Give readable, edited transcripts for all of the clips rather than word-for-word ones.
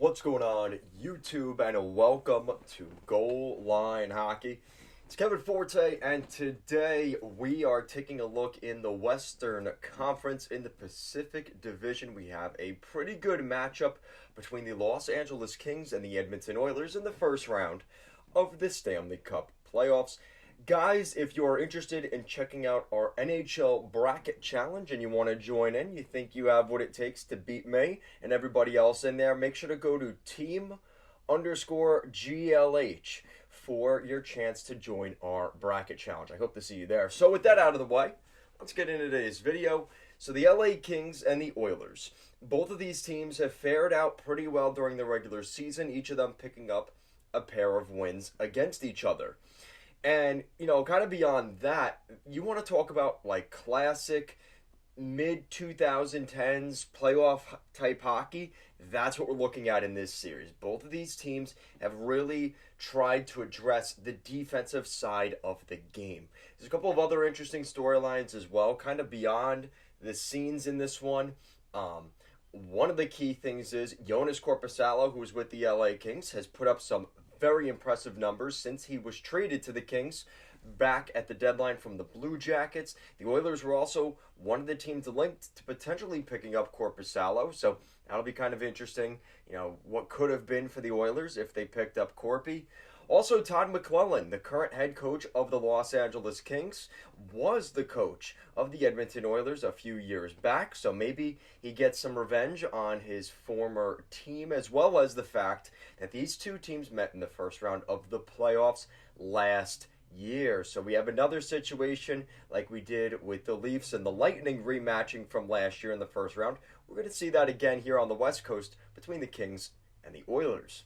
What's going on, YouTube, and welcome to Goal Line Hockey. It's Kevin Forte, and today we are taking a look in the Western Conference. In the Pacific Division, we have a pretty good matchup between the Los Angeles Kings and the Edmonton Oilers in the first round of the Stanley Cup playoffs. Guys, if you're interested in checking out our NHL Bracket Challenge and you want to join in, you think you have what it takes to beat me and everybody else in there, make sure to go to team_GLH for your chance to join our Bracket Challenge. I hope to see you there. So with that out of the way, let's get into today's video. So the LA Kings and the Oilers. Both of these teams have fared out pretty well during the regular season, each of them picking up a pair of wins against each other. And, kind of beyond that, you want to talk about like classic mid-2010s playoff type hockey. That's what we're looking at in this series. Both of these teams have really tried to address the defensive side of the game. There's a couple of other interesting storylines as well, kind of beyond the scenes in this one. One of the key things is Joonas Korpisalo, who is with the LA Kings, has put up some very impressive numbers since he was traded to the Kings back at the deadline from the Blue Jackets. The Oilers were also one of the teams linked to potentially picking up Korpisalo, so that'll be kind of interesting, what could have been for the Oilers if they picked up Corpy. Also, Todd McClellan, the current head coach of the Los Angeles Kings, was the coach of the Edmonton Oilers a few years back, so maybe he gets some revenge on his former team, as well as the fact that these two teams met in the first round of the playoffs last year. So we have another situation like we did with the Leafs and the Lightning rematching from last year in the first round. We're going to see that again here on the West Coast between the Kings and the Oilers.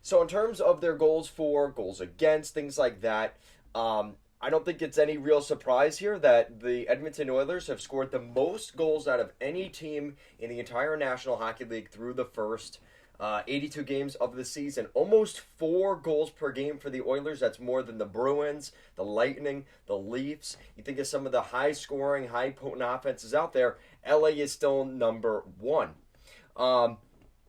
So in terms of their goals for, goals against, things like that, I don't think it's any real surprise here that the Edmonton Oilers have scored the most goals out of any team in the entire National Hockey League through the first 82 games of the season. Almost 4 goals per game for the Oilers. That's more than the Bruins, the Lightning, the Leafs. You think of some of the high-scoring, high-potent offenses out there, LA is still number one.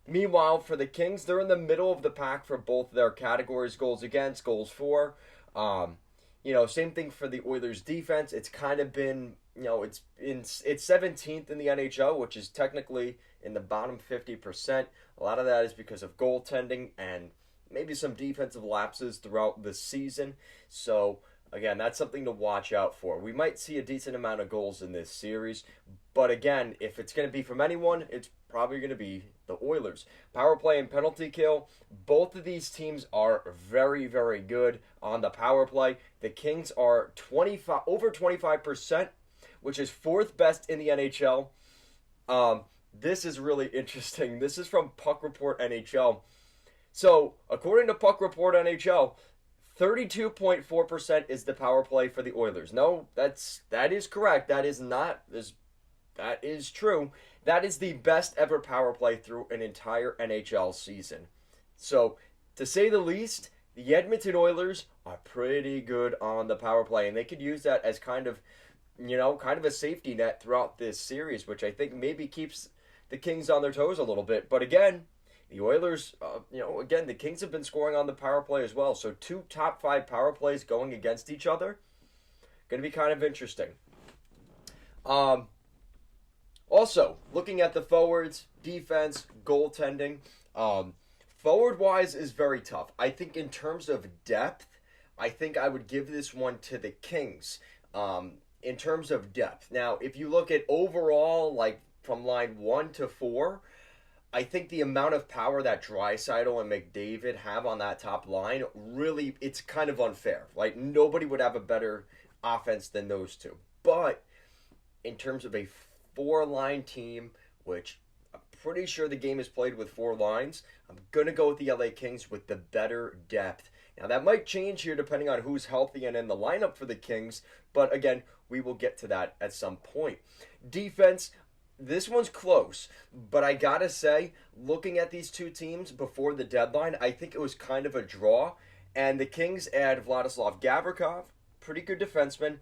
Meanwhile, for the Kings, they're in the middle of the pack for both their categories, goals against, goals for. Same thing for the Oilers defense. It's kind of been, it's 17th in the NHL, which is technically in the bottom 50%. A lot of that is because of goaltending and maybe some defensive lapses throughout the season. So, again, that's something to watch out for. We might see a decent amount of goals in this series, but again, if it's going to be from anyone, it's probably going to be the Oilers. Power play and penalty kill, both of these teams are very, very good on the power play. The Kings are over 25%, which is 4th best in the NHL. This is really interesting. This is from Puck Report NHL. So, according to Puck Report NHL, 32.4% is the power play for the Oilers. No, that is correct. That is true. That is the best ever power play through an entire NHL season. So, to say the least, the Edmonton Oilers are pretty good on the power play, and they could use that as kind of a safety net throughout this series, which I think maybe keeps the Kings on their toes a little bit. But again, the Oilers, the Kings have been scoring on the power play as well. So 2 top 5 power plays going against each other. Going to be kind of interesting. Also, looking at the forwards, defense, goaltending, forward-wise is very tough. I think in terms of depth, I think I would give this one to the Kings in terms of depth. Now, if you look at overall, like from line 1 to 4, I think the amount of power that Draisaitl and McDavid have on that top line, really, it's kind of unfair. Like, nobody would have a better offense than those two. But in terms of a 4-line team, which I'm pretty sure the game is played with 4 lines, I'm going to go with the LA Kings with the better depth. Now, that might change here depending on who's healthy and in the lineup for the Kings, but again, we will get to that at some point. Defense, this one's close, but I gotta say, looking at these two teams before the deadline, I think it was kind of a draw, and the Kings add Vladislav Gavrikov, pretty good defenseman,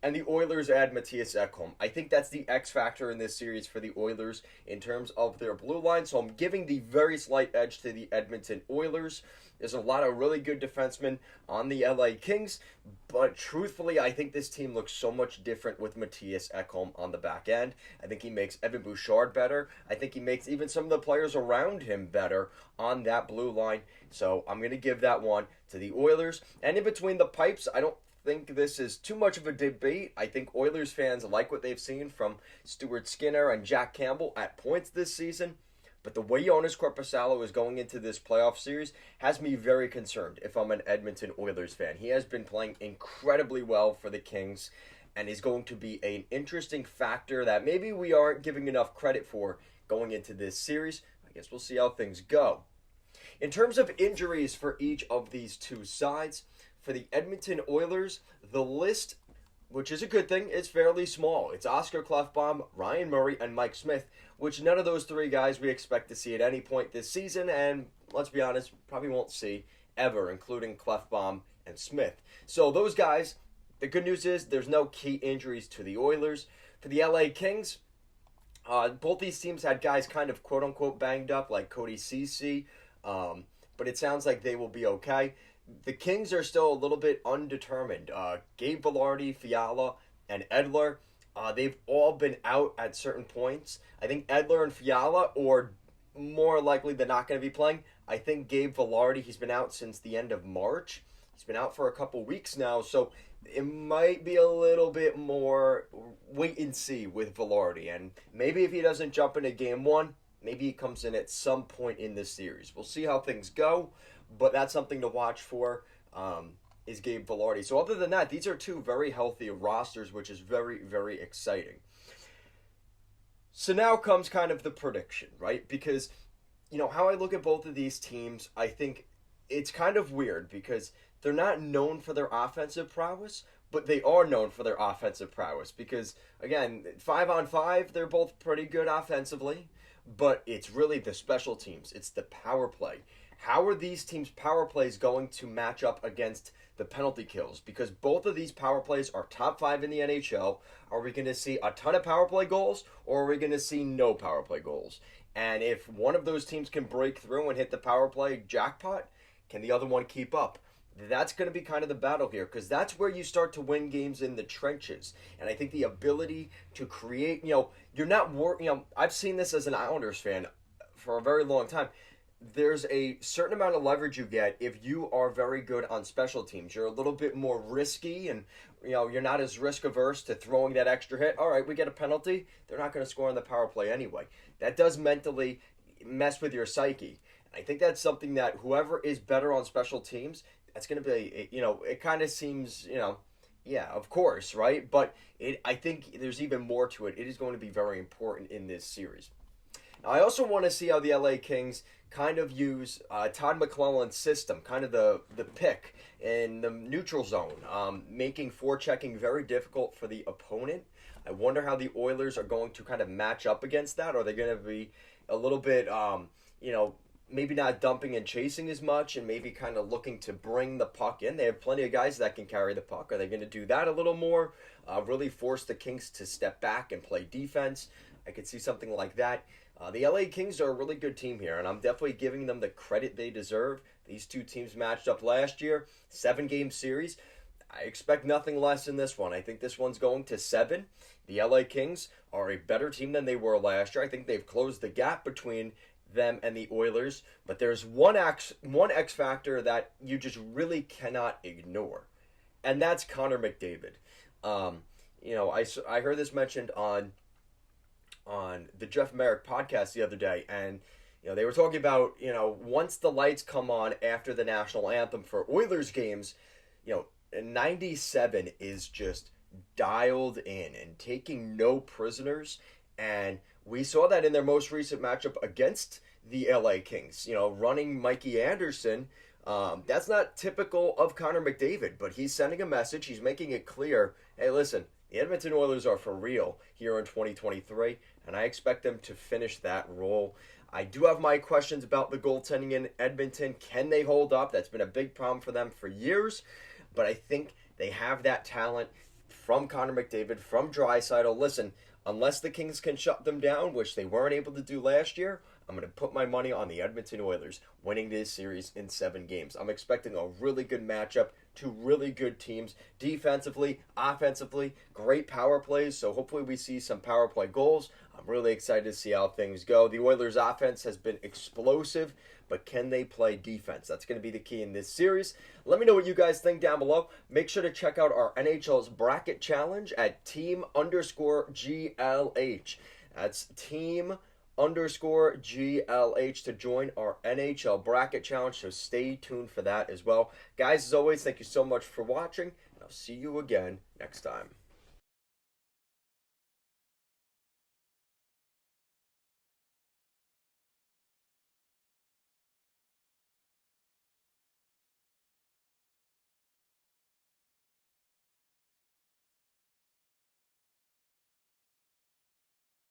and the Oilers add Matthias Ekholm. I think that's the X factor in this series for the Oilers in terms of their blue line. So I'm giving the very slight edge to the Edmonton Oilers. There's a lot of really good defensemen on the LA Kings, but truthfully, I think this team looks so much different with Matthias Ekholm on the back end. I think he makes Evan Bouchard better. I think he makes even some of the players around him better on that blue line. So I'm going to give that one to the Oilers. And in between the pipes, I don't think this is too much of a debate. I think Oilers fans like what they've seen from Stuart Skinner and Jack Campbell at points this season. But the way Jonas Korpisalo is going into this playoff series has me very concerned if I'm an Edmonton Oilers fan. He has been playing incredibly well for the Kings and is going to be an interesting factor that maybe we aren't giving enough credit for going into this series. I guess we'll see how things go. In terms of injuries for each of these two sides, for the Edmonton Oilers, the list, which is a good thing, is fairly small. It's Oscar Klefbom, Ryan Murray, and Mike Smith, which none of those three guys we expect to see at any point this season, and let's be honest, probably won't see ever, including Klefbom and Smith. So those guys, the good news is there's no key injuries to the Oilers. For the LA Kings, both these teams had guys kind of quote-unquote banged up, like Cody Ceci, but it sounds like they will be okay. The Kings are still a little bit undetermined. Gabe Vilardi, Fiala, and Edler, they've all been out at certain points. I think Edler and Fiala, or more likely they're not going to be playing. I think Gabe Vilardi, he's been out since the end of March. He's been out for a couple weeks now, so it might be a little bit more wait and see with Vilardi. And maybe if he doesn't jump into game one, maybe he comes in at some point in this series. We'll see how things go, but that's something to watch for, is Gabe Vilardi. So other than that, these are two very healthy rosters, which is very, very exciting. So now comes kind of the prediction, right? Because, how I look at both of these teams, I think it's kind of weird because they're not known for their offensive prowess, but they are known for their offensive prowess because, again, 5-on-5, they're both pretty good offensively, but it's really the special teams. It's the power play. How are these teams' power plays going to match up against the penalty kills? Because both of these power plays are top 5 in the NHL. Are we going to see a ton of power play goals, or are we going to see no power play goals? And if one of those teams can break through and hit the power play jackpot, can the other one keep up? That's going to be kind of the battle here, because that's where you start to win games in the trenches. And I think the ability to create, you're not I've seen this as an Islanders fan for a very long time. There's a certain amount of leverage you get if you are very good on special teams. You're a little bit more risky, and you're not as risk averse to throwing that extra hit. All right, we get a penalty. They're not going to score on the power play anyway. That does mentally mess with your psyche. I think that's something that whoever is better on special teams, that's going to be, it kind of seems, yeah, of course, right? But I think there's even more to it. It is going to be very important in this series. Now, I also want to see how the LA Kings kind of use Todd McClellan's system, kind of the pick in the neutral zone, making forechecking very difficult for the opponent. I wonder how the Oilers are going to kind of match up against that. Are they going to be a little bit, maybe not dumping and chasing as much and maybe kind of looking to bring the puck in? They have plenty of guys that can carry the puck. Are they going to do that a little more? Really force the Kings to step back and play defense? I could see something like that. The LA Kings are a really good team here, and I'm definitely giving them the credit they deserve. These two teams matched up last year, 7-game series. I expect nothing less in this one. I think this one's going to 7. The LA Kings are a better team than they were last year. I think they've closed the gap between them and the Oilers, but there's one X factor that you just really cannot ignore, and that's Connor McDavid. I heard this mentioned on the Jeff Merrick podcast the other day, and they were talking about once the lights come on after the national anthem for Oilers games, 97 is just dialed in and taking no prisoners, and we saw that in their most recent matchup against the LA Kings. Running Mikey Anderson, that's not typical of Connor McDavid, but he's sending a message. He's making it clear, hey, listen, the Edmonton Oilers are for real here in 2023, and I expect them to finish that role. I do have my questions about the goaltending in Edmonton. Can they hold up? That's been a big problem for them for years, but I think they have that talent from Connor McDavid, from Draisaitl. Listen, unless the Kings can shut them down, which they weren't able to do last year, I'm going to put my money on the Edmonton Oilers winning this series in 7 games. I'm expecting a really good matchup, two really good teams, defensively, offensively, great power plays, so hopefully we see some power play goals. I'm really excited to see how things go. The Oilers' offense has been explosive, but can they play defense? That's going to be the key in this series. Let me know what you guys think down below. Make sure to check out our NHL's Bracket Challenge at team_GLH. That's team_GLH to join our NHL Bracket Challenge, so stay tuned for that as well. Guys, as always, thank you so much for watching, and I'll see you again next time.